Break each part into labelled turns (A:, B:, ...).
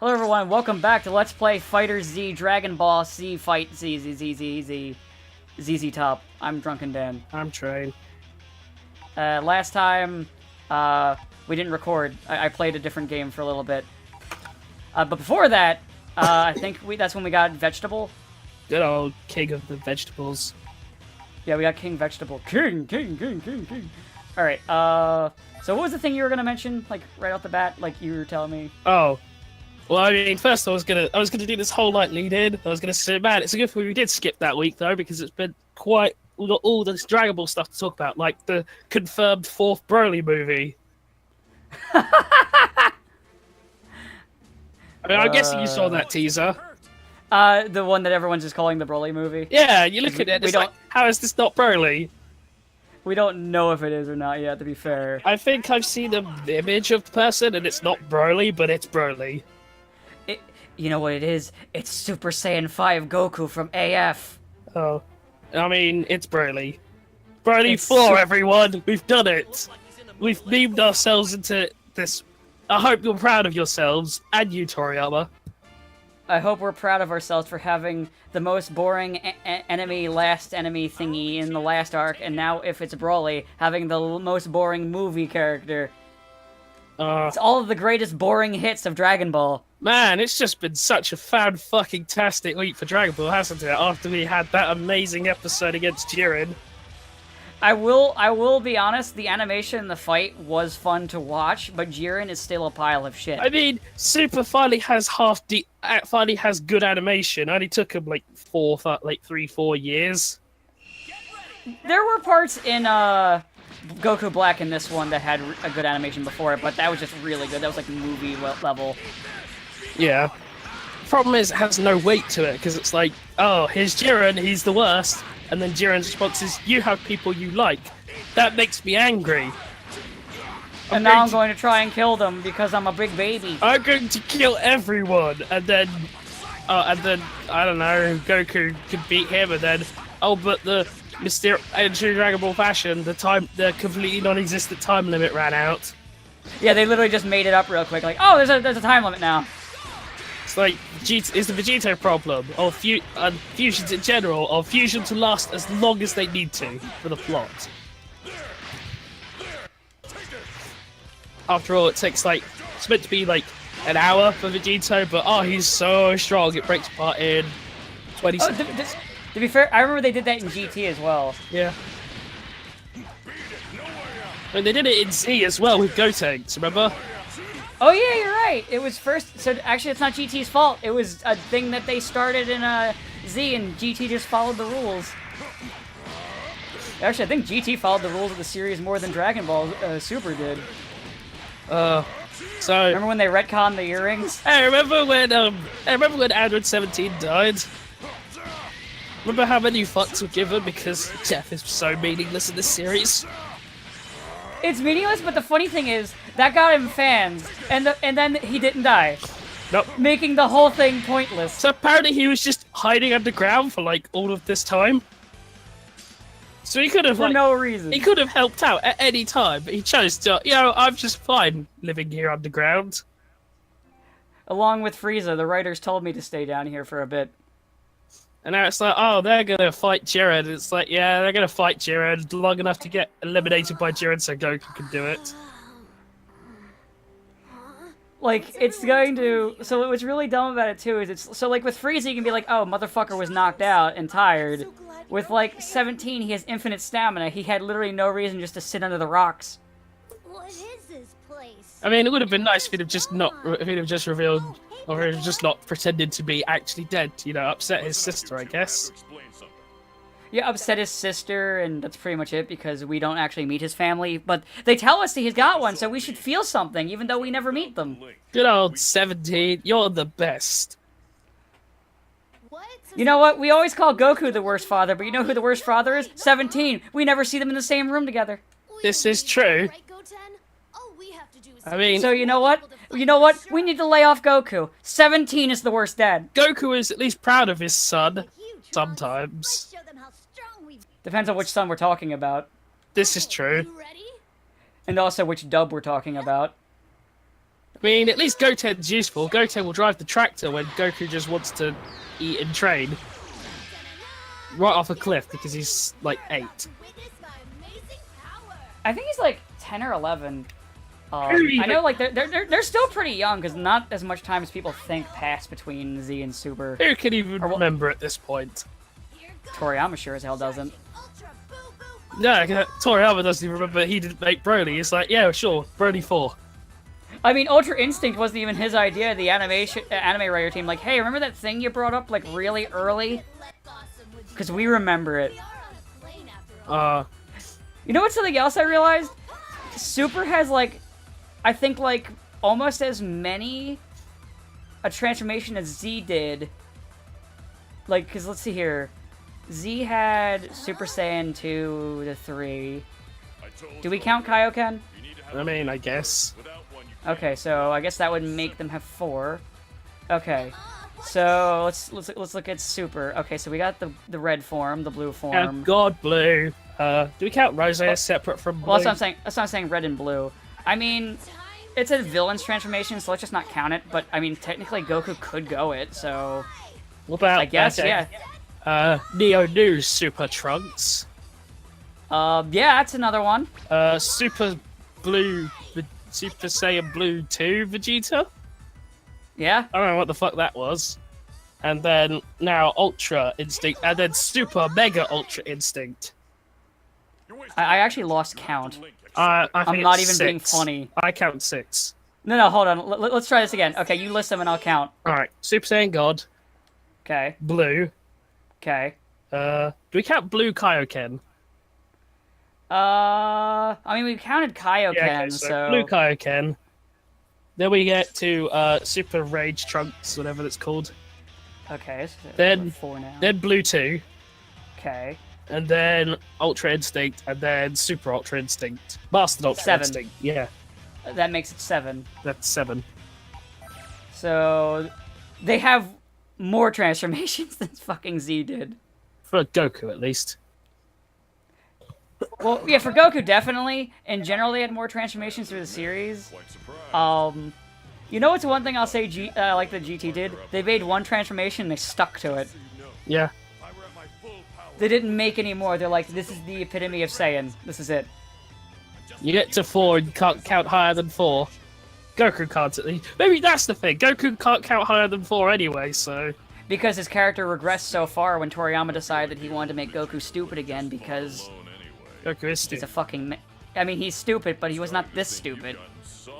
A: Hello everyone, welcome back to Let's Play FighterZ Dragon Ball Z Fight ZZ Top. I'm Drunken Dan.
B: I'm Train.
A: Last time, we didn't record. I played a different game for a little bit. But before that, I think that's when we got Vegetable.
B: Good old king of the vegetables.
A: Yeah, we got King Vegetable. King. Alright, so what was the thing you were gonna mention, like, right off the bat? Like, you were telling me?
B: Oh. Well, I mean, first I was gonna do this whole like lead in. I was gonna say, man, it's a good thing we did skip that week though, because it's been we got all this Dragon Ball stuff to talk about, like the confirmed fourth Broly movie. I mean, I'm guessing you saw that teaser.
A: The one that everyone's just calling the Broly movie?
B: Yeah, you look at it, it's like, how is this not Broly?
A: We don't know if it is or not yet, to be fair.
B: I think I've seen the image of the person, and it's not Broly, but it's Broly.
A: You know what it is? It's Super Saiyan 5 Goku from AF.
B: Oh. I mean, it's Broly. Broly 4, everyone! We've done it! We've memed ourselves into this. I hope you're proud of yourselves, and you, Toriyama.
A: I hope we're proud of ourselves for having the most boring last enemy thingy in the last arc, and now, if it's Broly, having the most boring movie character. It's all of the greatest boring hits of Dragon Ball.
B: Man, it's just been such a fan-fucking-tastic week for Dragon Ball, hasn't it? After we had that amazing episode against Jiren.
A: I will be honest, the animation in the fight was fun to watch, but Jiren is still a pile of shit.
B: I mean, Super finally has finally has good animation. It only took him like 3-4 years.
A: There were parts in Goku Black in this one that had a good animation before it, but that was just really good. That was like movie level.
B: Yeah. Problem is, it has no weight to it, because it's like, oh, here's Jiren, he's the worst, and then Jiren's response is, you have people you like. That makes me angry.
A: And now I'm going to try and kill them, because I'm a big baby.
B: I'm going to kill everyone, and then, I don't know, Goku could beat him, and then, oh, but the in true Dragon Ball fashion, the completely non-existent time limit ran out.
A: Yeah, they literally just made it up real quick, like, oh, there's a time limit now.
B: It's like, it's the Vegito problem, or fusions in general, or fusion to last as long as they need to for the plot. After all, it takes like, it's meant to be like an hour for Vegito, but oh, he's so strong, it breaks apart in 20 seconds.
A: To be fair, I remember they did that in GT as well.
B: Yeah. And they did it in Z as well with Gotenks, remember?
A: Oh yeah, you're right. It was first. So actually, it's not GT's fault. It was a thing that they started in Z, and GT just followed the rules. Actually, I think GT followed the rules of the series more than Dragon Ball Super did.
B: So
A: remember when they retconned the earrings?
B: Hey, remember when Android 17 died? Remember how many fucks were given because death is so meaningless in this series?
A: It's meaningless, but the funny thing is, that got him fans, and then he didn't die.
B: Nope.
A: Making the whole thing pointless.
B: So apparently he was just hiding underground for like all of this time. So he could have
A: for no reason.
B: He could have helped out at any time, but he chose to, I'm just fine living here underground.
A: Along with Frieza, the writers told me to stay down here for a bit.
B: And now it's like, oh, they're gonna fight Jiren. It's like, yeah, they're gonna fight Jiren long enough to get eliminated by Jiren so Goku can do it.
A: Like, it's going to... So what's really dumb about it, too, is it's... So, like, with Frieza, you can be like, oh, motherfucker was knocked out and tired. With, like, 17, he has infinite stamina. He had literally no reason just to sit under the rocks.
C: What is this place?
B: I mean, it would have been nice if he'd have just revealed, or if he'd have just not pretended to be actually dead, upset his sister, I guess.
A: Yeah, upset his sister, and that's pretty much it, because we don't actually meet his family. But they tell us that he's got one, so we should feel something, even though we never meet them.
B: Good old 17, you're the best.
A: You know what? We always call Goku the worst father, but you know who the worst father is? 17. We never see them in the same room together.
B: This is true. I mean...
A: So you know what? You know what? We need to lay off Goku. 17 is the worst dad.
B: Goku is at least proud of his son. Sometimes.
A: Depends on which son we're talking about.
B: This is true.
A: And also which dub we're talking about.
B: mean, at least Goten's useful. Goten will drive the tractor when Goku just wants to eat and train. Right off a cliff because he's like 8.
C: Witness my amazing power.
A: I think he's like 10 or 11. I know, like they're still pretty young because not as much time as people think passed between Z and Super.
B: Who can even remember at this point?
C: Here goes
A: Toriyama sure as hell doesn't.
C: Ultra Boo Boo.
B: No, Toriyama doesn't even remember he didn't make Broly. It's like, yeah, sure, Broly 4.
A: I mean, Ultra Instinct wasn't even his idea. The anime writer team, like, hey, remember that thing you brought up like really early? Because we remember it.
C: We are on a plane after all.
A: You know what's something else I realized? Super has like, I think like almost as many a transformation as Z did. Like, because let's see here. Z had Super Saiyan 2 to 3. Do we count Kaioken?
B: I mean, I guess.
A: Okay, so I guess that would make them have 4. Okay. So let's look at Super. Okay, so we got the red form, the blue form.
B: God Blue. Do we count Rose as separate from Blue?
A: Well, that's what I'm saying. That's what I'm saying. Red and blue. I mean, it's a villain's transformation, so let's just not count it. But I mean, technically, Goku could go it. So
B: What about
A: I guess yeah.
B: Neo News Super Trunks?
A: Yeah, that's another one.
B: Super Blue, Super Saiyan Blue 2 Vegeta?
A: Yeah.
B: I don't know what the fuck that was. And then now Ultra Instinct, and then Super Mega Ultra Instinct.
A: I actually lost count.
B: I think
A: I'm not
B: it's
A: even being
B: 6.
A: funny.
B: I count 6.
A: No, hold on. Let's try this again. Okay, you list them and I'll count.
B: Alright, Super Saiyan God,
A: Okay.
B: Blue.
A: Okay.
B: Do we count Blue Kaioken?
A: I mean, we counted Kaioken,
B: Yeah, okay, so Blue Kaioken. Then we get to Super Rage Trunks, whatever it's called.
A: Okay, so
B: Then-
A: we're 4 now.
B: Then Blue 2.
A: Okay.
B: And then Ultra Instinct, and then Super Ultra Instinct. Mastered Ultra
A: 7.
B: Instinct. Yeah,
A: That makes it 7.
B: that's 7.
A: So they have more transformations than fucking Z did.
B: For Goku, at least.
A: Well, yeah, for Goku definitely. In general, they had more transformations through the series. You know what's one thing I'll say like the GT did? They made one transformation and they stuck to it.
B: Yeah.
A: They didn't make any more. They're like, this is the epitome of Saiyan. This is it.
B: You get to 4 and you can't count higher than 4. Goku can't at least. Maybe that's the thing. Goku can't count higher than 4 anyway, so...
A: Because his character regressed so far when Toriyama decided that he wanted to make Goku stupid again because
B: Goku is
A: he's
B: stupid.
A: a fucking... I mean, he's stupid, but he was not this stupid.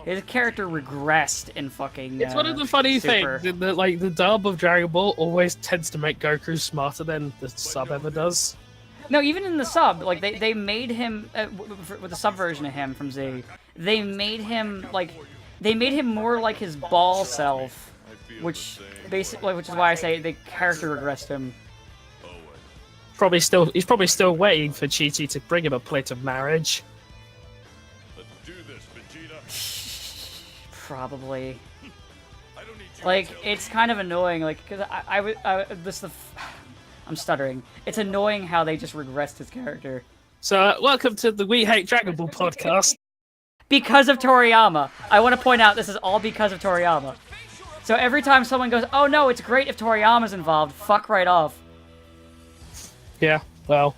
A: His character regressed in fucking
B: It's one of the funny
A: Super.
B: things, that, like, the dub of Dragon Ball always tends to make Goku smarter than the sub ever does.
A: No, even in the sub, like, they made him... with the sub version of him from Z, they made him, like... They made him more like his ball self, which is why I say the character regressed him.
B: He's probably still waiting for Chi-Chi to bring him a plate of marriage.
A: Probably. Like, it's kind of annoying, like, because I'm stuttering. It's annoying how they just regressed his character.
B: So, welcome to the We Hate Dragon Ball podcast.
A: Because of Toriyama. I want to point out this is all because of Toriyama. So every time someone goes, oh no, it's great if Toriyama's involved, fuck right off.
B: Yeah, well.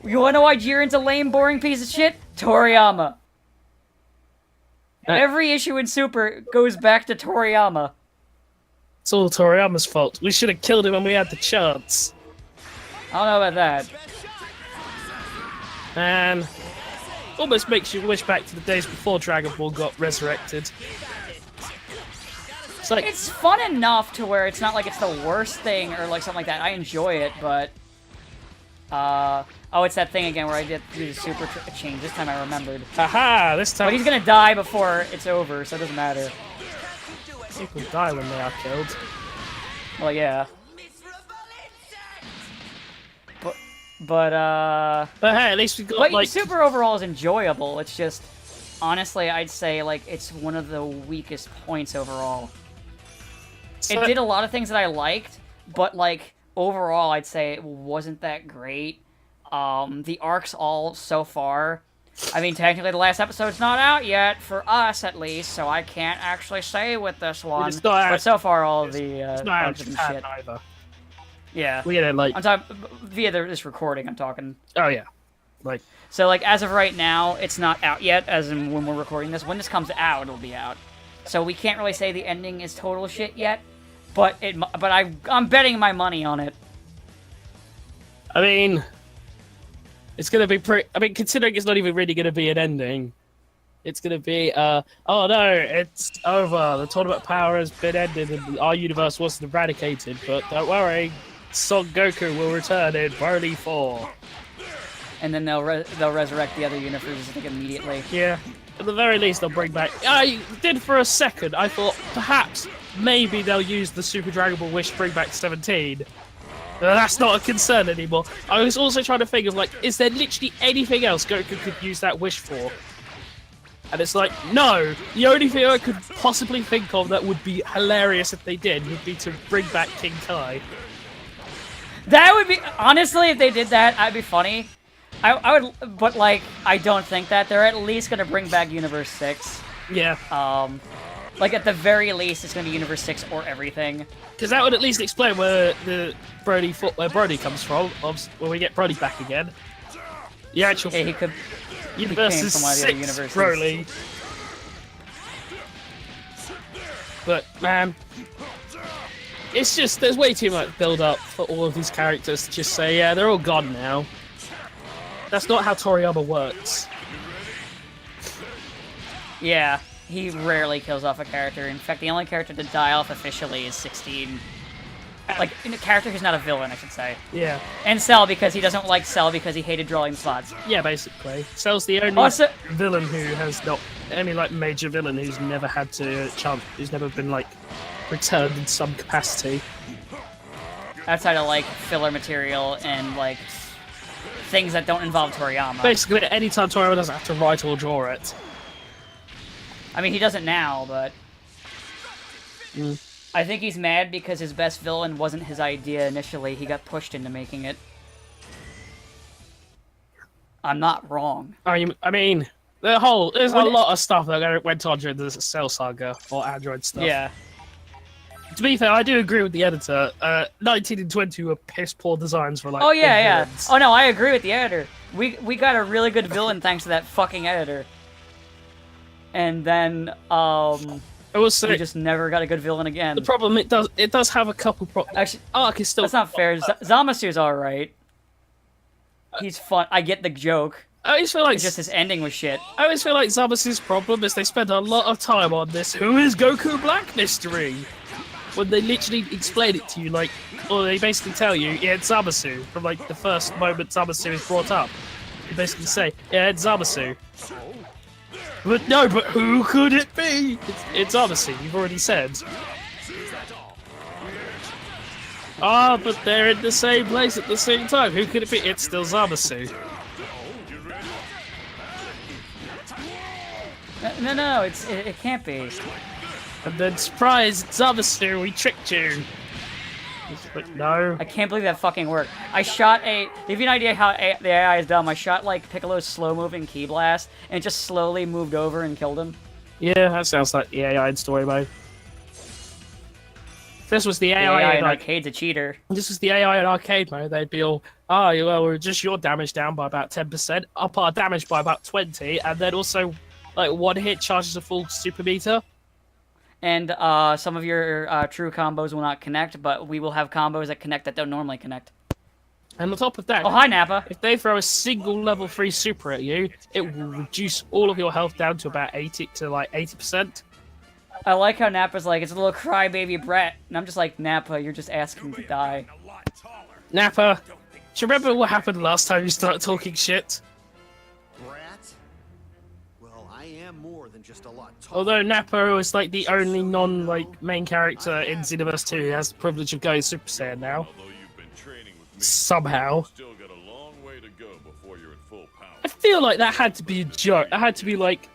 A: You wanna know why Jiren's a lame, boring piece of shit? Toriyama. Every issue in Super goes back to Toriyama.
B: It's all Toriyama's fault. We should have killed him when we had the chance.
A: I don't know about that.
B: And almost makes you wish back to the days before Dragon Ball got resurrected. It's like,
A: It's fun enough to where it's not like it's the worst thing or like something like that. I enjoy it, but... oh, it's that thing again where I did do the Super change. This time I remembered.
B: haha, this time
A: But he's gonna die before it's over, so it doesn't matter.
B: people die when they are killed.
A: Well, yeah. But
B: But hey, at least we got,
A: But
B: like...
A: Super overall is enjoyable. It's just, honestly, I'd say, like, it's one of the weakest points overall.
B: So-
A: It did a lot of things that I liked, but, like, overall, I'd say it wasn't that great. The arcs all, so far, I mean, technically, the last episode's not out yet, for us at least, so I can't actually say with this one.
B: It's not out.
A: But so far, all the
B: It's not out
A: bugs
B: in
A: and
B: Japan
A: shit.
B: either.
A: Yeah.
B: We get it like.
A: I'm talking via this recording. I'm talking.
B: Oh yeah, like.
A: So, like, as of right now, it's not out yet, as in when we're recording this. When this comes out, it'll be out. So we can't really say the ending is total shit yet, but I'm betting my money on it.
B: I mean, it's gonna be pretty. I mean, considering it's not even really gonna be an ending, it's gonna be. Oh no, it's over. The tournament power has been ended, and our universe wasn't eradicated. But don't worry, Son Goku will return in Broly 4.
A: And then they'll resurrect the other universes, I think, immediately.
B: Yeah, at the very least, they'll bring back. I did for a second. I thought perhaps maybe they'll use the Super Dragon Ball Wish to bring back 17. That's not a concern anymore. I was also trying to think of, like, is there literally anything else Goku could use that wish for? And it's like, no. The only thing I could possibly think of that would be hilarious if they did would be to bring back King Kai.
A: That would be... Honestly, if they did that, I'd be funny. I would... But, like, I don't think that. They're at least going to bring back Universe 6.
B: Yeah.
A: Like, at the very least, it's going to be Universe 6 or everything.
B: Because that would at least explain where Brody comes from, when we get Brody back again. The actual
A: Yeah, he could...
B: universe
A: came
B: is
A: from one of the other
B: 6
A: universes.
B: Broly. But, man, it's just, there's way too much build-up for all of these characters to just say, yeah, they're all gone now. That's not how Toriyama works.
A: Yeah, he rarely kills off a character. In fact, the only character to die off officially is 16. Like, a character who's not a villain, I should say.
B: Yeah.
A: And Cell, because he doesn't like Cell because he hated drawing spots.
B: Yeah, basically. Cell's the only
A: Also,
B: villain who has not, any, like, major villain who's never had to who's never been, like, returned in some capacity.
A: outside of, like, filler material and, like, things that don't involve Toriyama.
B: Basically, anytime Toriyama doesn't have to write or draw it.
A: I mean, he doesn't now, but... I think he's mad because his best villain wasn't his idea initially. He got pushed into making it. I'm not wrong.
B: I mean, there's a lot of stuff that went on during the Cell Saga, or Android stuff.
A: Yeah.
B: To be fair, I do agree with the editor. 19 and 20 were piss poor designs for, like,
A: Oh, yeah, yeah.
B: villains.
A: Oh, no, I agree with the editor. We got a really good villain thanks to that fucking editor. And then,
B: I will say,
A: we just never got a good villain again.
B: the problem, it does have a couple problems.
A: Actually,
B: Arc is still...
A: that's not fair. Zamasu's alright. He's fun. I get the joke.
B: I always feel like
A: It's just his ending was shit.
B: I always feel like Zamasu's problem is they spend a lot of time on this "Who is Goku Black?" mystery, when they literally explain it to you, like, or they basically tell you, yeah, it's Zamasu, from, like, the first moment Zamasu is brought up. They basically say, yeah, it's Zamasu. But no, but who could it be? It's Zamasu, you've already said. Ah, but they're in the same place at the same time. Who could it be? It's still Zamasu.
A: No, it can't be.
B: And then, surprise, it's Zamasu, we tricked you. It's like, no.
A: I can't believe that fucking worked. I shot to give you an idea how the AI is dumb, I shot, like, Piccolo's slow-moving Ki Blast, and it just slowly moved over and killed him.
B: Yeah, that sounds like the AI in story mode. If this was the
A: The
B: AI,
A: AI
B: in
A: in
B: like,
A: Arcade's a cheater.
B: this was the AI in arcade mode, they'd be all, oh, well, we're just your damage down by about 10%, up our damage by about 20, and then also, like, one hit charges a full super meter.
A: And some of your true combos will not connect, but we will have combos that connect that don't normally connect.
B: And on top of that,
A: Oh, hi, Nappa!
B: if they throw a single level 3 super at you, it will reduce all of your health down to about 80%.
A: I like how Nappa's like, it's a little crybaby brat. And I'm just like, Nappa, you're just asking to die.
B: Nappa, do you remember what happened last time you started talking shit?
D: Brat? Well, I am more than just a lot taller.
B: Although Nappa is like the only main character in Xenoverse 2 who has the privilege of going Super Saiyan now.
E: Although you've been training with me,
B: Somehow.
E: you've still got a long way to go before you're in full power.
B: I feel like that had to be a joke. That had to be like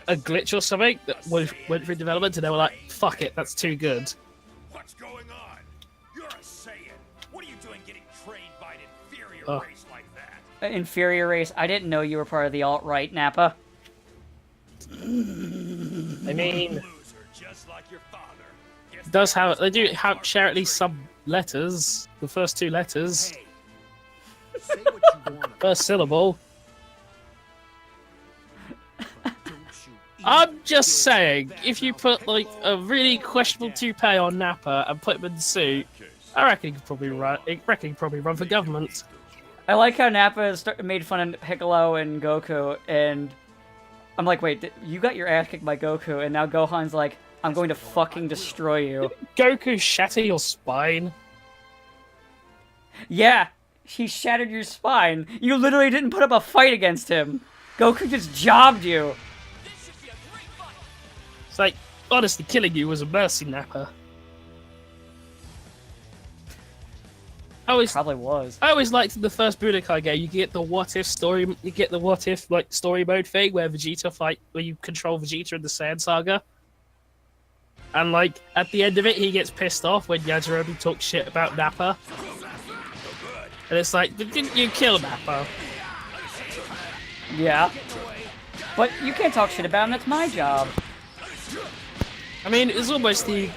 B: a glitch or something that went through development and they were like, fuck it, that's too good.
F: What's going on? You're a Saiyan. What are you doing getting trained by an inferior
B: Oh.
F: race like that?
A: inferior race. I didn't know you were part of the alt-right, Nappa.
B: I mean, they do have share at least some letters. The first two letters,
D: Say what you want.
B: first syllable.
D: Don't you
B: I'm just saying, if you put like a really questionable toupee on Nappa and put him in the suit, I reckon he could probably run. I reckon he could probably run for government.
A: I like how Nappa made fun of Piccolo and Goku, and I'm like, wait, you got your ass kicked by Goku, and now Gohan's like, I'm going to fucking destroy you.
B: Goku shatter your spine.
A: Yeah, he shattered your spine. You literally didn't put up a fight against him. Goku just jobbed you.
B: It's like, honestly, killing you was a mercy, Nappa.
A: Probably was.
B: I always liked in the first Budokai game, you get the what if story, story mode thing where where you control Vegeta in the Saiyan Saga. And like, at the end of it, he gets pissed off when Yajirobe talks shit about Nappa. And it's like, didn't you kill Nappa?
A: Yeah. But you can't talk shit about him, that's my job.
B: I mean, it's almost the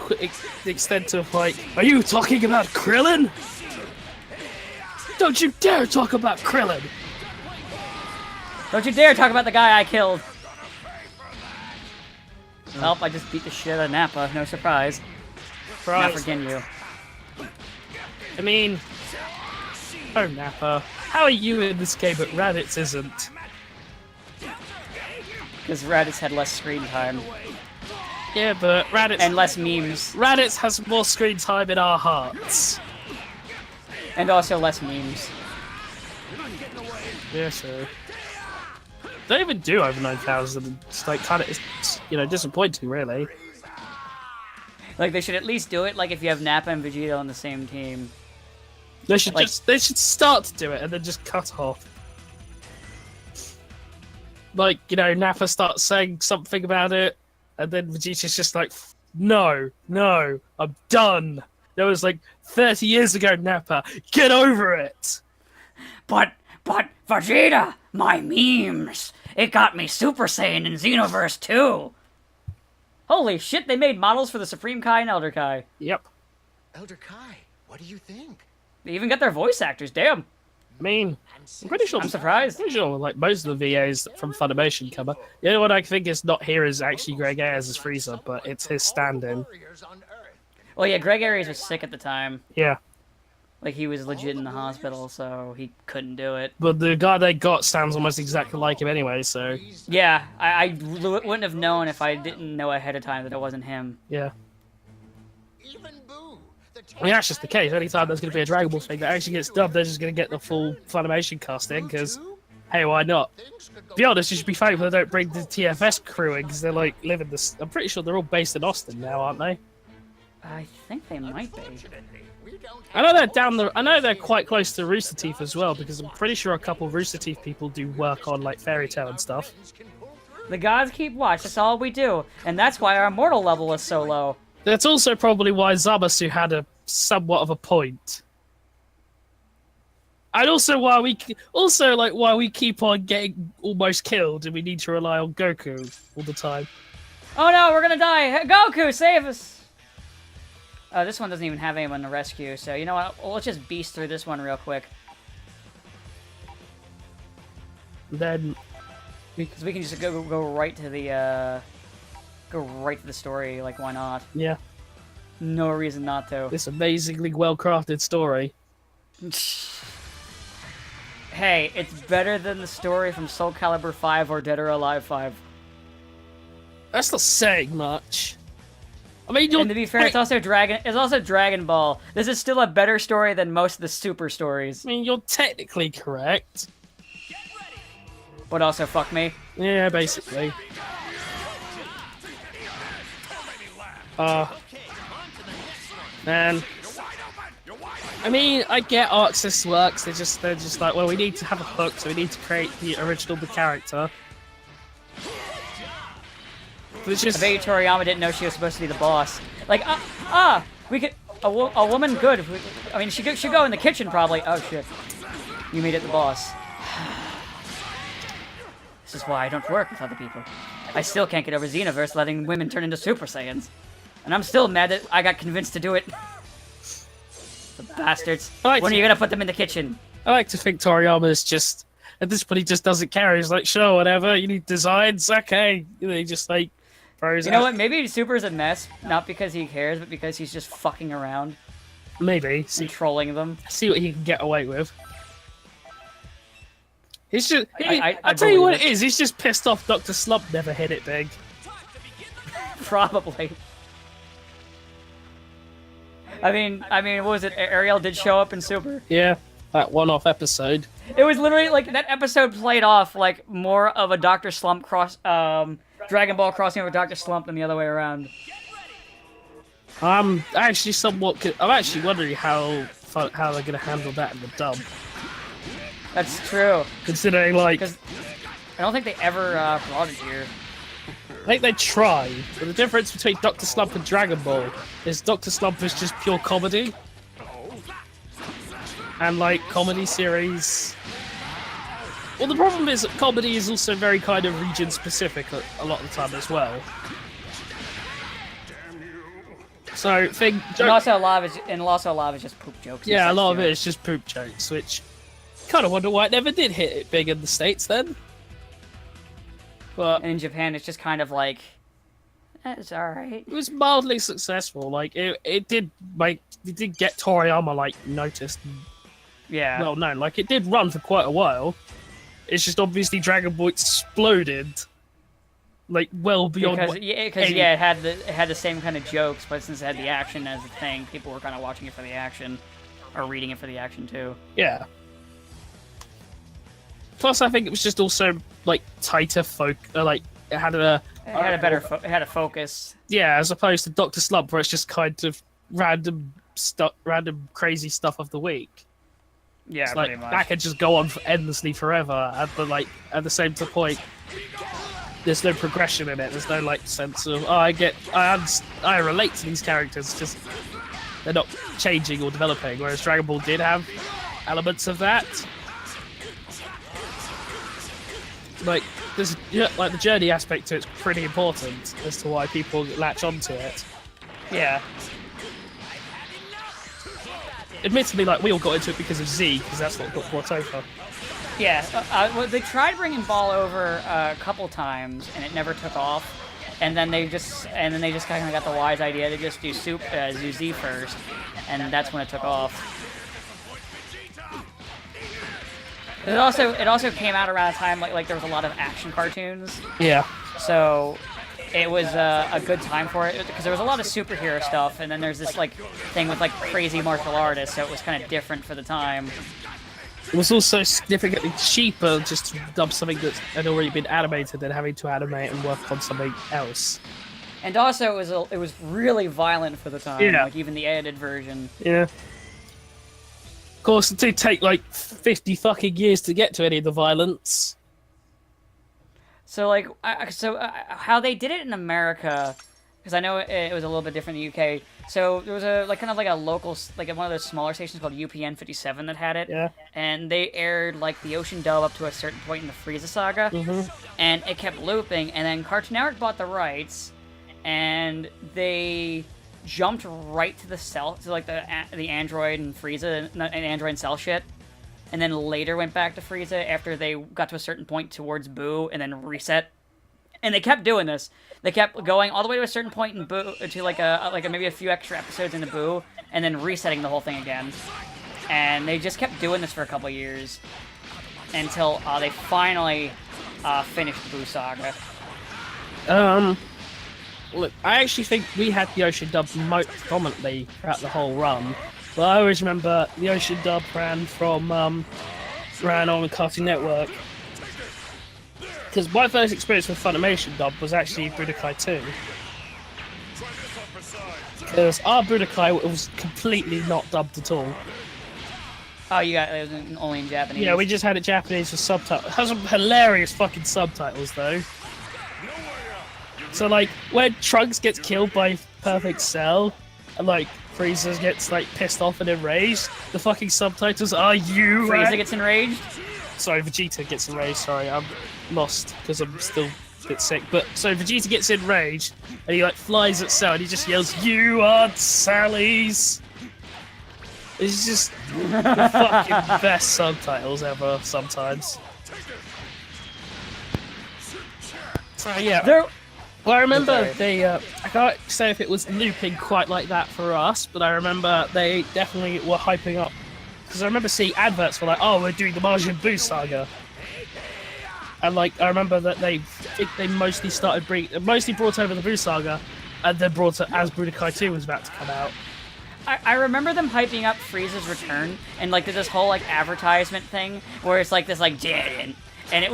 B: extent of like, are you talking about Krillin? Don't you dare talk about Krillin!
A: Don't you dare talk about the guy I killed. Well, I just beat the shit out of Nappa, no surprise. Not for Ginyu.
B: I mean, oh Nappa, how are you in this game but Raditz isn't?
A: Because Raditz had less screen time.
B: Yeah, but Raditz
A: And less memes.
B: Raditz has more screen time in our hearts.
A: And also less memes.
B: Yeah, sure. They don't even do over 9,000. It's like kind of, it's, disappointing, really.
A: Like, they should at least do it, like, if you have Nappa and Vegeta on the same team.
B: They should
A: Like-
B: they should start to do it and then just cut off. Like, Nappa starts saying something about it, and then Vegeta's just like, no, I'm done. That was like 30 years ago, Nappa. Get over it.
A: But, Vegeta, my memes! It got me Super Saiyan in Xenoverse 2! Holy shit, they made models for the Supreme Kai and Elder Kai.
B: Yep.
D: Elder Kai, what do you think?
A: They even got their voice actors, damn.
B: I mean, I'm pretty sure.
A: I'm surprised.
B: Pretty sure, like most of the VAs from Funimation cover. The only one I think is not here is actually Greg Ayres as Frieza, but it's his stand-in.
D: Warriors on Earth.
A: Well, yeah, Greg Ayres was sick at the time.
B: Yeah,
A: Like, he was legit in the hospital, so he couldn't do it.
B: but the guy they got sounds almost exactly like him anyway. So
A: Yeah, I wouldn't have known if I didn't know ahead of time that it wasn't him.
B: yeah,
D: Even Boo.
B: I mean that's just the case. Anytime there's going to be a Dragon Ball thing that actually gets dubbed, they're just going to get the full Funimation cast in. Because hey, why not? To be honest, you should be thankful they don't bring the TFS crew in because they're like living this. I'm pretty sure they're all based in Austin now, aren't they?
A: I think they might be.
B: I know they're down the. I know they're quite close to Rooster Teeth as well because I'm pretty sure a couple of Rooster Teeth people do work on like Fairy Tail and stuff.
A: The gods keep watch, that's all we do. And that's why our mortal level is so low.
B: That's also probably why Zamasu had a somewhat of a point. And also why we keep on getting almost killed and we need to rely on Goku all the time.
A: Oh no, we're gonna die! Hey, Goku, save us! Oh, this one doesn't even have anyone to rescue, so you know what? Well, let's just beast through this one real quick.
B: Then
A: Because we can just go right to the, go right to the story, like, why not?
B: yeah,
A: No reason not to.
B: this amazingly well-crafted story.
A: Hey, it's better than the story from Soul Calibur 5 or Dead or Alive 5.
B: That's not saying much. I mean, you're,
A: And to be fair, it's also Dragon Ball. This is still a better story than most of the Super stories.
B: I mean, you're technically correct.
A: But also, fuck me.
B: Yeah, basically. Man. I mean, I get Arxis works. They're just like, well, we need to have a hook, so we need to create the character. But it's
A: I
B: just,
A: bet you Toriyama didn't know she was supposed to be the boss. Like, we could, a woman good. I mean, she should go in the kitchen probably. Oh shit, you made it the boss. This is why I don't work with other people. I still can't get over Xenoverse letting women turn into Super Saiyans. And I'm still mad that I got convinced to do it. The bastards. When are you gonna put them in the kitchen?
B: I like to think Toriyama is just, at this point, he just doesn't care. He's like, sure, whatever, you need designs, okay. You know, he just like throws
A: You know
B: out-
A: what? Maybe Super's a mess, not because he cares, but because he's just fucking around
B: Maybe.
A: and trolling them.
B: See what he can get away with. He's just.
A: I
B: I'll tell you what
A: believe
B: it is. He's just pissed off Dr. Slump never hit it big.
A: Probably. I mean, what was it? Ariel did show up in Super.
B: Yeah, that one-off episode.
A: It was literally like that episode played off like more of a Dr. Slump Dragon Ball crossing over Dr. Slump than the other way around.
B: I'm actually I'm actually wondering how they're gonna handle that in the dub,
A: That's true.
B: considering like
A: Because I don't think they ever brought it here.
B: I think they tried, but the difference between Dr. Slump and Dragon Ball is Dr. Slump is just pure comedy. And like comedy series. Well, the problem is that comedy is also very kind of region specific a lot of the time as well. So
A: And also a lot of it is just poop jokes. and
B: yeah, a
A: such,
B: lot of
A: too.
B: it is just poop jokes, which kind of wonder why it never did hit it big in the States then. But
A: And in Japan, it's just kind of like, it's alright.
B: it was mildly successful. Like it did get Toriyama like noticed, and
A: Yeah.
B: well known. Like it did run for quite a while. It's just obviously Dragon Ball exploded, like well beyond.
A: Because
B: what
A: it had the same kind of jokes, but since it had the action as a thing, people were kind of watching it for the action, or reading it for the action too.
B: Yeah. Plus, I think it was just also like tighter like it had a
A: It had a focus.
B: yeah, as opposed to Doctor Slump, where it's just kind of random crazy stuff of the week.
A: Yeah,
B: It's
A: pretty
B: like
A: much.
B: that could just go on endlessly forever, at the same point, there's no progression in it. There's no like sense of I relate to these characters. Just they're not changing or developing. Whereas Dragon Ball did have elements of that. Like like the journey aspect to it's pretty important as to why people latch onto it.
A: Yeah.
B: Admittedly, like we all got into it because of Z, because that's what got brought over.
A: Yeah, well, they tried bringing Ball over a couple times, and it never took off. And then they just kind of got the wise idea to just do Z first, and that's when it took off. It also came out around a time like there was a lot of action cartoons,
B: Yeah.
A: so it was a good time for it because there was a lot of superhero stuff, and then there's this like thing with like crazy martial artists, so it was kind of different for the time.
B: It was also significantly cheaper just to dub something that had already been animated than having to animate and work on something else.
A: And also, it was really violent for the time.
B: Yeah.
A: Like even the edited version.
B: Yeah. Of course, it did take like 50 fucking years to get to any of the violence.
A: So like, how they did it in America, because I know it was a little bit different in the UK. So there was a kind of like a local, like one of those smaller stations called UPN 57 that had it.
B: Yeah.
A: And they aired like the Ocean dub up to a certain point in the Frieza saga, and it kept looping. And then Cartoon Network bought the rights, and they jumped right to the Cell, to like the Android and Frieza and Android and Cell shit, and then later went back to Frieza after they got to a certain point towards Boo, and then reset. And they kept doing this. They kept going all the way to a certain point in Boo, to like maybe a few extra episodes into Boo, and then resetting the whole thing again. And they just kept doing this for a couple years until they finally finished the Boo saga.
B: Look, I actually think we had the Ocean dub most prominently throughout the whole run. But I always remember the Ocean dub ran on Cartoon Network. Because my first experience with Funimation dub was actually Budokai 2. Because our Budokai was completely not dubbed at all.
A: Oh, it was only in Japanese.
B: Yeah, we just had it Japanese with subtitles. It has some hilarious fucking subtitles though. So like, when Trunks gets killed by Perfect Cell, and like Frieza gets like pissed off and enraged, the fucking subtitles are you.
A: Frieza gets enraged.
B: sorry, Vegeta gets enraged. Sorry, I'm lost because I'm still a bit sick. But so Vegeta gets enraged and he like flies at Cell and he just yells, "You aren't Sally's." It's just the fucking best subtitles ever. Sometimes. So yeah.
A: There.
B: Well, I remember
A: Sorry.
B: they. I can't say if it was looping quite like that for us, but I remember they definitely were hyping up. Because I remember seeing adverts for like, "Oh, we're doing the Majin Buu saga," and like I remember that they mostly mostly brought over the Buu saga, and then brought it as Budokai 2 was about to come out.
A: I remember them hyping up Frieza's return, and like there's this whole like advertisement thing where it's like this like dead, and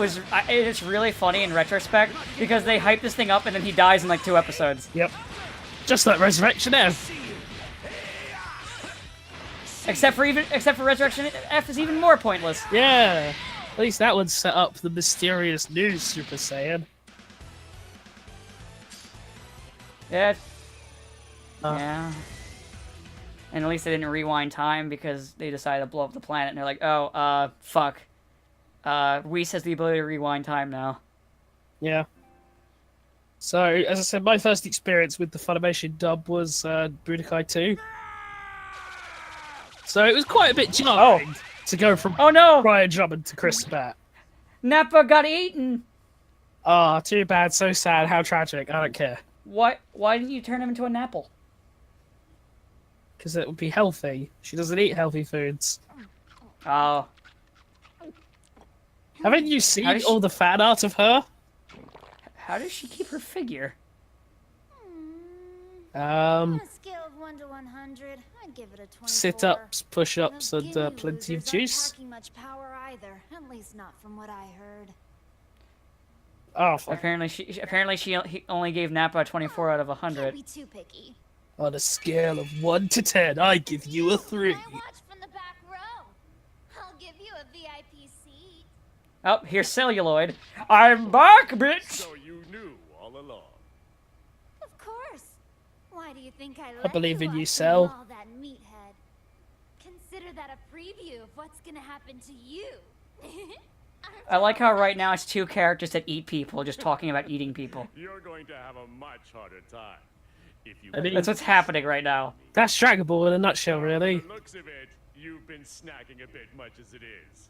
A: it's really funny in retrospect because they hype this thing up and then he dies in like 2 episodes.
B: Yep, just like Resurrection F.
A: Except for Resurrection F is even more pointless.
B: Yeah, at least that one set up the mysterious new Super Saiyan.
A: Yeah. Yeah. And at least they didn't rewind time because they decided to blow up the planet and they're like, oh, fuck. Whis has the ability to rewind time now.
B: Yeah. So, as I said, my first experience with the Funimation dub was Budokai 2. So it was quite a bit jarring to go from
A: Oh no!
B: Brian Drummond to Chris Sabat.
A: Nappa got eaten!
B: Ah, too bad, so sad, how tragic, I don't care.
A: Why didn't you turn him into an apple?
B: Because it would be healthy. She doesn't eat healthy foods.
A: Oh.
B: Haven't you seen
A: How does she-
B: all the fan art of her?
A: How does she keep her figure?
C: On a scale of 1 to 100, I'd give it a 24.
B: Sit-ups, push-ups,
C: Those
B: and
C: Ginyu
B: plenty of
C: losers aren't
B: juice.
C: packing much power either, at least not from what I heard.
B: Oh, fuck.
A: Apparently he only gave Nappa a 24 out of
C: Don't
A: 100.
C: be too picky.
B: On a scale of 1 to 10, I give you a 3.
C: I watch from the back row. I'll give you a VIP seat.
A: Oh, here's Celluloid. I'm back, bitch!
E: So you knew all along.
C: Of course. Why do you think I let
B: believe in you,
C: watch
B: Cell.
C: all that meathead? Consider that a preview of what's gonna happen to you.
A: I like how right now it's 2 characters that eat people, just talking about eating people.
E: You're going to have a much harder time. If you
B: I mean-
A: That's what's happening right now.
B: That's Dragon Ball in a nutshell, really.
E: From the looks of it, you've been snacking a bit much as it is.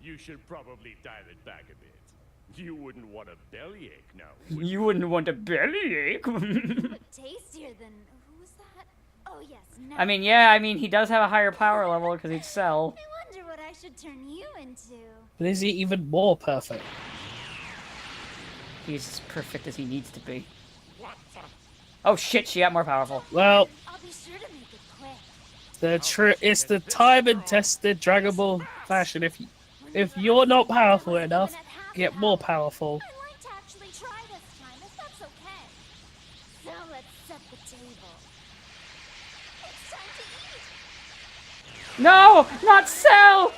E: You should probably dial it back a bit. You wouldn't want a bellyache now, would
A: You wouldn't want a bellyache.
C: But tastier than who was that? Oh yes, no.
A: I mean, he does have a higher power level because he'd Cell.
C: I wonder what I should turn you into.
B: But is he even more perfect?
A: He's as perfect as he needs to be. Oh shit, she got more powerful.
B: Well,
C: I'll be sure to make it quick.
B: it's the time and tested Dragon Ball fashion. If you're not powerful enough, get more powerful.
C: I'd like to actually try this time, if that's okay. So let's set the table. It's time to eat.
A: No! Not Cell!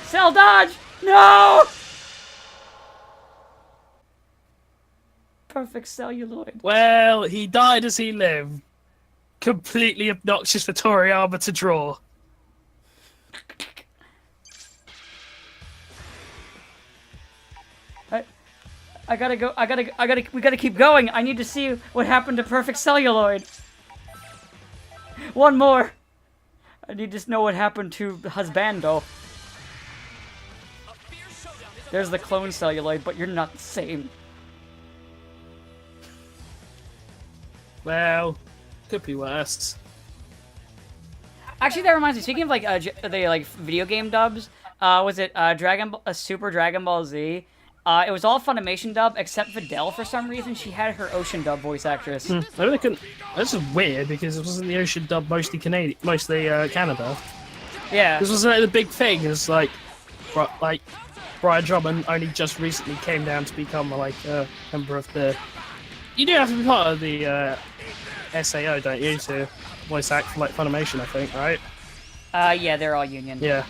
A: Cell dodge! No! Perfect celluloid.
B: Well, he died as he lived. Completely obnoxious for Toriyama to draw.
A: I gotta go. We gotta keep going. I need to see what happened to Perfect Celluloid. One more. I need to know what happened to Husbando. There's the clone Celluloid, but you're not the same.
B: Well, could be worse.
A: Actually, that reminds me. Speaking of like the video game dubs, was it Super Dragon Ball Z? It was all Funimation dub except Videl for some reason. She had her Ocean dub voice actress.
B: I really couldn't. This is weird because it wasn't the Ocean dub mostly Canada.
A: Yeah.
B: This was like the big thing. It's like Brian Drummond only just recently came down to become like a member of the. You do have to be part of the SAO, don't you, to voice act for like Funimation, I think, right?
A: Yeah, they're all union.
B: Yeah.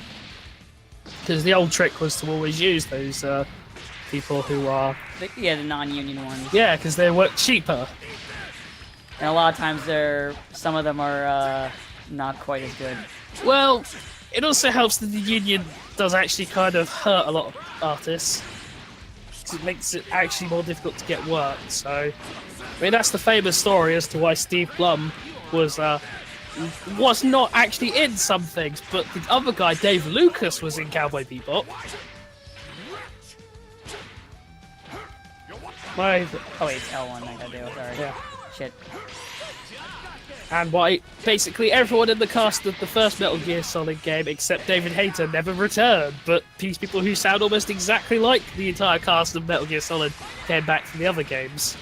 B: Because the old trick was to always use those people who are.
A: The non-union ones.
B: Yeah, because they work cheaper.
A: And a lot of times some of them are not quite as good.
B: Well, it also helps that the union does actually kind of hurt a lot of artists. 'Cause it makes it actually more difficult to get work. So, I mean, that's the famous story as to why Steve Blum was not actually in some things, but the other guy, Dave Lucas, was in Cowboy Bebop. My,
A: Oh wait, it's L1 I gotta do. Sorry.
B: yeah.
A: Shit.
B: And why basically everyone in the cast of the first Metal Gear Solid game except David Hayter never returned, but these people who sound almost exactly like the entire cast of Metal Gear Solid came back from the other games.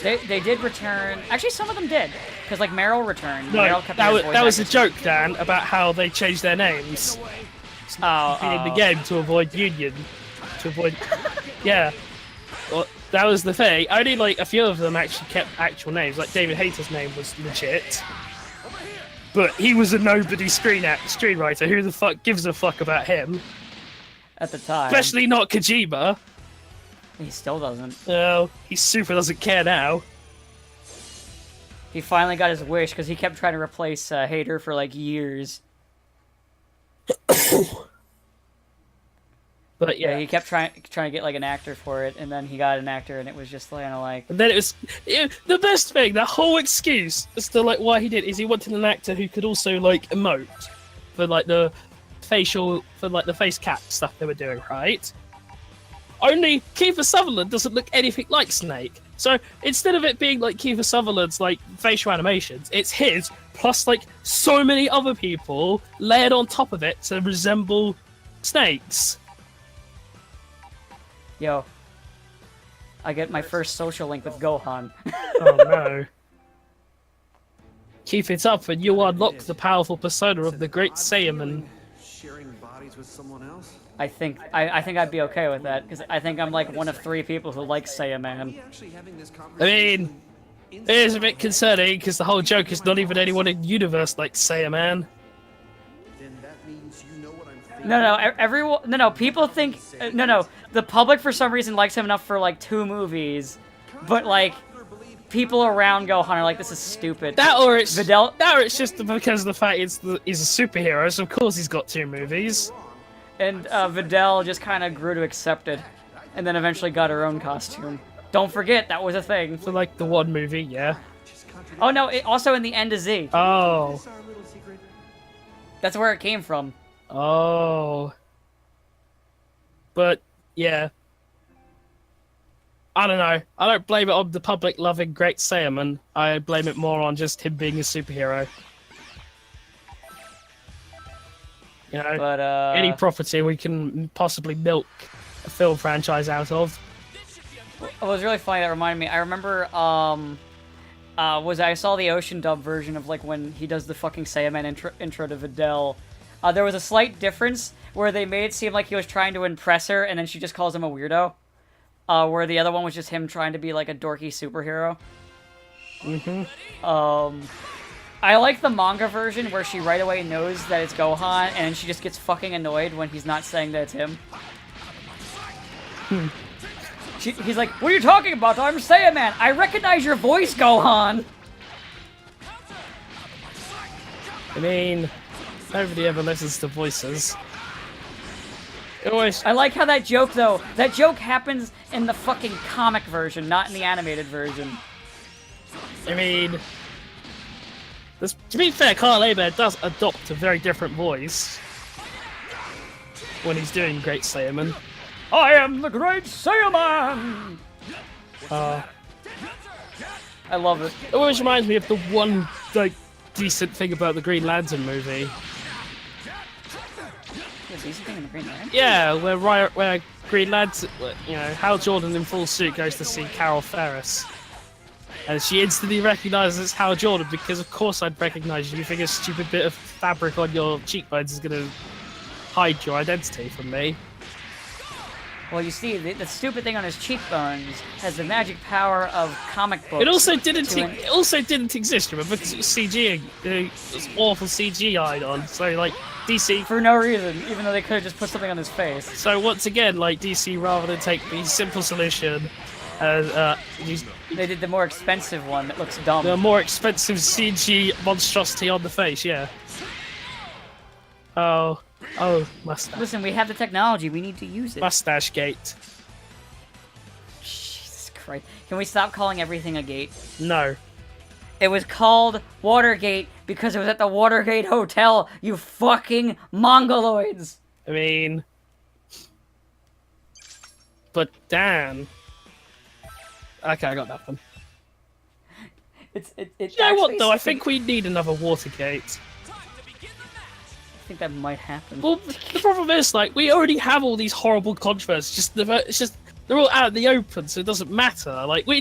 A: They did return. Actually, some of them did, because like Meryl returned.
B: No,
A: Meryl kept her voice
B: that was a
A: actress.
B: joke, Dan, about how they changed their names in the game to avoid union, to avoid. Yeah, well, that was the thing. Only like a few of them actually kept actual names. Like David Hayter's name was legit, but he was a nobody screenwriter. Who the fuck gives a fuck about him?
A: At the time.
B: Especially not Kojima.
A: He still doesn't.
B: No, he super doesn't care now.
A: He finally got his wish because he kept trying to replace Hater for like years.
B: But yeah,
A: He kept trying to get like an actor for it, and then he got an actor, and it was just kind of like.
B: and then it was the best thing. The whole excuse as to like why he did is he wanted an actor who could also like emote for like the face cap stuff they were doing, right? Only Kiefer Sutherland doesn't look anything like Snake. So instead of it being like Kiefer Sutherland's like facial animations, it's his plus like so many other people layered on top of it to resemble Snake's.
A: Yo. I get my first social link with Gohan.
B: Oh no. Keep it up and you unlock the powerful persona of the great Saiyaman.
D: Sharing bodies with someone else?
A: I think I'd be okay with that, because I think I'm like one of 3 people who like Saiyaman.
D: We actually having this
B: I
D: conversation.
B: mean, it is a bit concerning because the whole joke is not even anyone in the universe like Saiyaman.
D: Then that means you know what I'm thinking.
A: No, people think, the public for some reason likes him enough for like 2 movies, but like, people around Gohan are like, this is stupid.
B: That or it's
A: Videl-
B: just because of the fact he's a superhero, so of course he's got 2 movies.
A: And Videl just kind of grew to accept it, and then eventually got her own costume. Don't forget, that was a thing.
B: For like the one movie, yeah.
A: Oh no, also in the End of Z.
B: Oh.
D: Our little secret.
A: That's where it came from.
B: Oh. But, yeah. I don't know. I don't blame it on the public loving Great Saiyaman. I blame it more on just him being a superhero. You know,
A: But,
B: any property we can possibly milk a film franchise out of.
A: It was really funny. That reminded me. I remember, I saw the Ocean dub version of like when he does the fucking Saiyaman intro to Videl. There was a slight difference where they made it seem like he was trying to impress her, and then she just calls him a weirdo. Where the other one was just him trying to be like a dorky superhero. I like the manga version where she right away knows that it's Gohan, and she just gets fucking annoyed when he's not saying that it's him. He's like, what are you talking about? I'm Saiyaman! I recognize your voice, Gohan!
B: I mean, nobody ever listens to voices. It always...
A: I like how that joke, though, that joke happens in the fucking comic version, not in the animated version.
B: I mean... To be fair, Carl Eben does adopt a very different voice when he's doing Great Saiyaman.
A: I am the Great Saiyaman! I love it.
B: It always reminds me of the one, like, decent thing about the Green Lantern movie.
A: The decent thing in the Green Lantern?
B: Yeah, where Green Lantern, you know, Hal Jordan in full suit goes to see Carol Ferris. And she instantly recognizes Hal Jordan because, of course, I'd recognize you. You think a stupid bit of fabric on your cheekbones is going to hide your identity from me?
A: Well, you see, the stupid thing on his cheekbones has the magic power of comic books.
B: It also didn't exist, remember? Because it was CG. It was awful CGI'd on. So, like, DC...
A: For no reason, even though they could have just put something on his face.
B: So, once again, like, DC, rather than take the simple solution...
A: They did the more expensive one that looks dumb.
B: the more expensive CG monstrosity on the face, yeah. Oh, Oh, mustache.
A: Listen, we have the technology. We need to use it.
B: Mustache gate.
A: Jesus Christ. Can we stop calling everything a gate?
B: No.
A: It was called Watergate because it was at the Watergate Hotel, you fucking mongoloids!
B: I mean... But damn. Okay, I got nothing.
A: It
B: You know what,
A: actually
B: though? I
A: speaks-
B: think we need another Watergate.
A: I think that might happen.
B: Well, the problem is, like, we already have all these horrible controversies. It's just they're all out in the open, so it doesn't matter. Like, I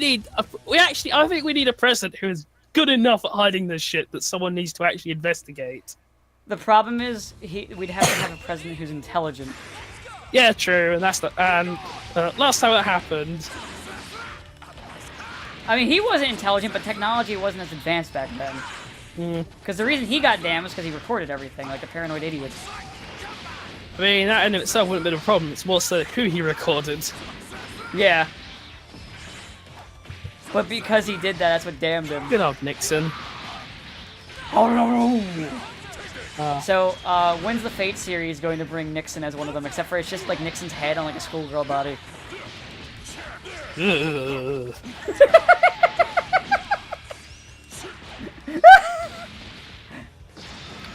B: think we need a president who is good enough at hiding this shit that someone needs to actually investigate.
A: The problem is, we'd have to have a president who's intelligent.
B: Yeah, true, and last time it happened,
A: I mean, he wasn't intelligent, but technology wasn't as advanced back then. Because the reason he got damned was because he recorded everything, like a paranoid idiot.
B: I mean, that in itself wouldn't have been a problem. It's more so who he recorded.
A: Yeah. But because he did that, that's what damned him.
B: Good old Nixon.
A: So, when's the Fate series going to bring Nixon as one of them? Except for it's just like Nixon's head on like a schoolgirl body.
B: Ugh.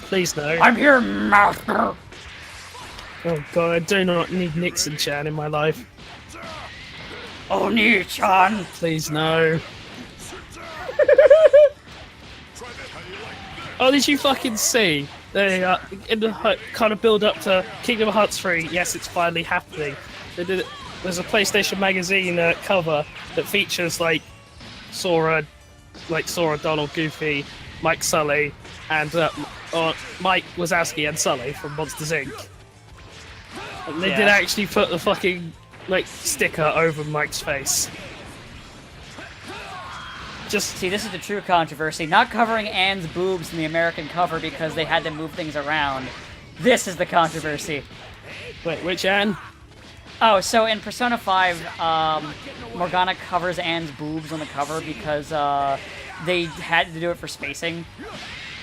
B: Please no.
A: I'm here, master!
B: Oh god, I do not need Nixon-chan in my life.
A: Oni-chan!
B: Please no. Oh, did you fucking see? They in the kind of build up to Kingdom Hearts 3. Yes, it's finally happening. They did it. There's a PlayStation magazine cover that features like Sora, Donald, Goofy, Mike Sully, and Mike Wazowski and Sully from Monsters Inc. And they did actually put the fucking sticker over Mike's face. Just
A: See, this is the true controversy. Not covering Anne's boobs in the American cover because they had to move things around. This is the controversy.
B: wait, which Anne?
A: Oh, so in Persona 5, Morgana covers Anne's boobs on the cover because they had to do it for spacing.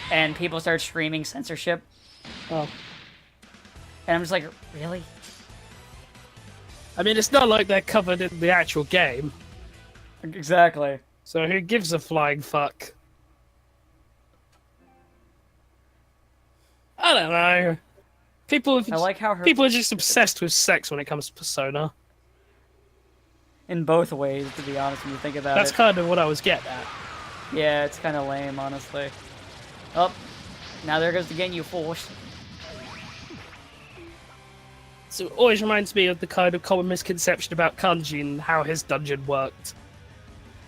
A: And people started screaming censorship.
B: Oh.
A: And I'm just like, really?
B: I mean, it's not like they're covered in the actual game,
A: Exactly.
B: so who gives a flying fuck? I don't know.
A: I like how her...
B: People are just obsessed with sex when it comes to Persona.
A: In both ways, to be honest, when you think about
B: That's
A: it.
B: kind of what I was getting at.
A: Yeah, it's kind of lame, honestly. Oh, now there goes the Ginyu Force.
B: So it always reminds me of the kind of common misconception about Kanji and how his dungeon worked.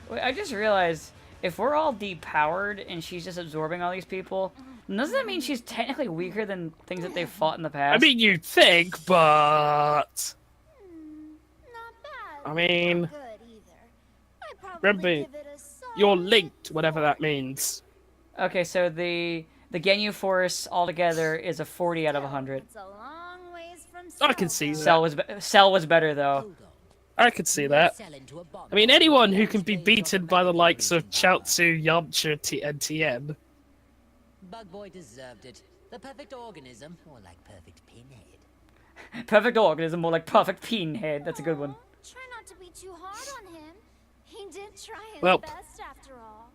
A: Wait, I just realized, if we're all depowered and she's just absorbing all these people, doesn't that mean she's technically weaker than things that they've fought in the past?
B: I mean, you'd think, but...
C: Not bad.
B: I mean,
C: Not good either. I'd probably
B: remember,
C: give it a solid
B: you're linked, whatever that means.
A: Okay, so the Ginyu Force altogether is a 40 out of 100.
C: It's a long ways from
B: I can see
C: Cell,
B: that.
A: Cell was better though.
B: I could see that. I mean, anyone who can be beaten by the likes of Chaozu, Yamcha, and Tien.
F: Bug Boy deserved it. The perfect organism, or like perfect pinhead.
A: Perfect organism, more like perfect pinhead. That's a good one.
C: Try not to be too hard on him. He did try his
B: Well.
C: best after all.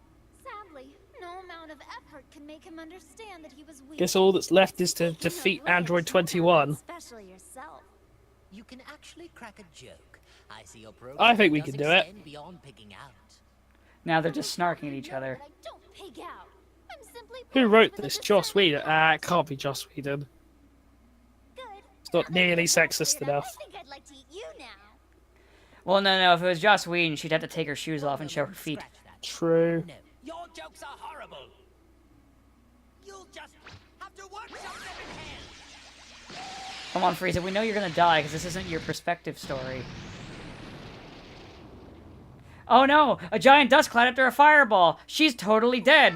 C: Sadly, no amount of effort can make him understand that he was weak.
B: Guess all that's left is to
C: Speaking of
B: defeat
C: which,
B: Android
C: you
B: 21.
C: Especially yourself.
F: You can actually crack a joke. I see your program.
B: I think we
F: does
B: can do it.
F: extend beyond picking out.
A: Now they're just snarking at each other.
C: But I don't pig out. I'm simply
B: Who
C: pleased
B: wrote
C: with
B: this?
C: the
B: Joss
C: percentage.
B: Whedon? It can't be Joss Whedon.
C: Good.
B: It's not nearly sexist
C: Figured out.
B: enough.
C: I think I'd like to eat you now.
A: Well, no. If it was Joss Whedon, she'd have to take her shoes off and show her feet.
F: Scratch that.
B: True.
F: No, your jokes are horrible. You'll just have to work something in hell.
A: Come on, Frieza. We know you're gonna die because this isn't your perspective story. Oh no! A giant dust cloud after a fireball. She's totally dead.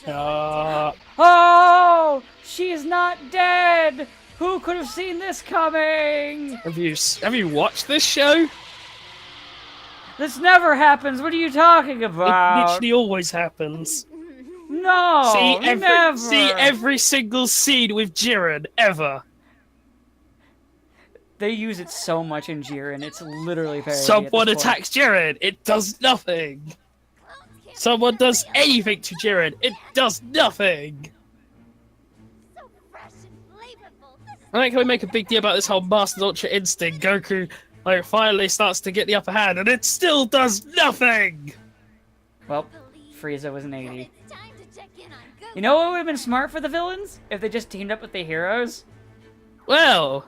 C: Such a
A: Oh! She's not dead! Who could have seen this coming?
B: Have you watched this show?
A: This never happens. What are you talking
B: It
A: about?
B: literally always happens.
A: No,
B: see
A: never.
B: every single scene with Jiren ever.
A: They use it so much in Jiren, it's literally parody at
B: Someone
A: this point.
B: attacks Jiren, it does nothing.
C: Clones can't
B: Someone
C: be
B: does
C: real.
B: anything to Jiren, it does nothing.
C: So fresh and flavorful. This is
B: I think we make a big deal about this whole Master Ultra Instinct. Goku, like, finally starts to get the upper hand, and it still does nothing.
A: Well,
C: believe
A: Frieza was an
C: that
A: 80.
C: it's time to check in on Goku.
A: You know what would have been smart for the villains? If they just teamed up with the heroes?
B: Well,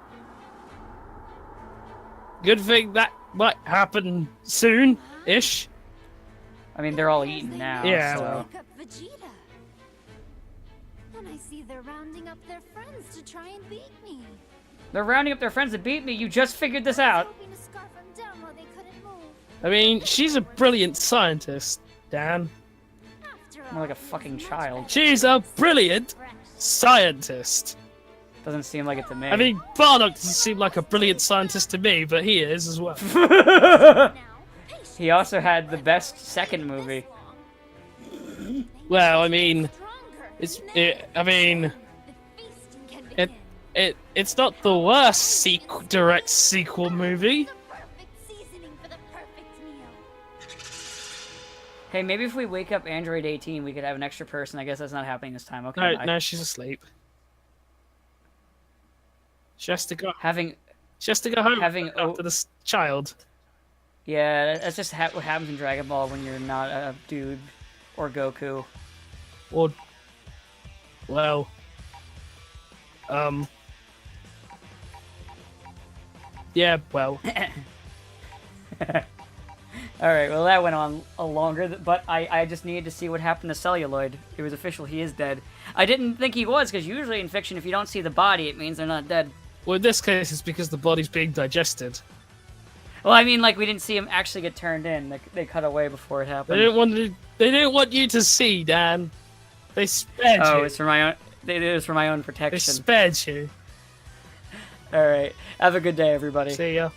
B: good thing that might happen soon-ish.
A: I mean, they're all
C: There's
A: eaten
C: the
A: now,
B: Yeah,
A: so...
B: well.
C: Wake up Vegeta. And I see they're rounding up their friends to try and beat me.
A: They're rounding up their friends to beat me, you just figured this out!
C: Hoping to scarf them down while they couldn't move.
B: I mean, she's a brilliant scientist, Dan.
C: After
A: More like a
C: all,
A: fucking
C: it's much
A: child.
C: better
B: She's
C: than
B: a brilliant
C: fresh.
B: scientist.
A: Doesn't seem like it to me.
B: I mean, Bardock doesn't seem like a brilliant scientist to me, but he is as well.
C: Now, patience
A: He also had the best second movie.
C: long.
B: Well, I mean,
C: Stronger,
B: I mean,
C: the feasting can begin.
B: it's not the worst direct sequel movie.
C: The perfect seasoning for the perfect meal.
A: Hey, maybe if we wake up Android 18, we could have an extra person. I guess that's not happening this time. Okay,
B: No,
A: bye.
B: no, she's asleep. She has to go.
A: Having...
B: She has to go home
A: Having
B: after this child.
A: Yeah, that's just what happens in Dragon Ball when you're not a dude. Or Goku.
B: Or, well, yeah, well,
A: Alright, well that went on a longer, but I just needed to see what happened to Celluloid. It was official, he is dead. I didn't think he was, because usually in fiction, if you don't see the body, it means they're not dead.
B: well, in this case, it's because the body's being digested.
A: Well, I mean, like, we didn't see him actually get turned in. They cut away before it
B: They
A: happened.
B: didn't want you to see, Dan. They spared
A: Oh,
B: you.
A: it's for my own... It is for my own
B: They
A: protection.
B: spared you.
A: Alright, have a good day, everybody.
B: See ya.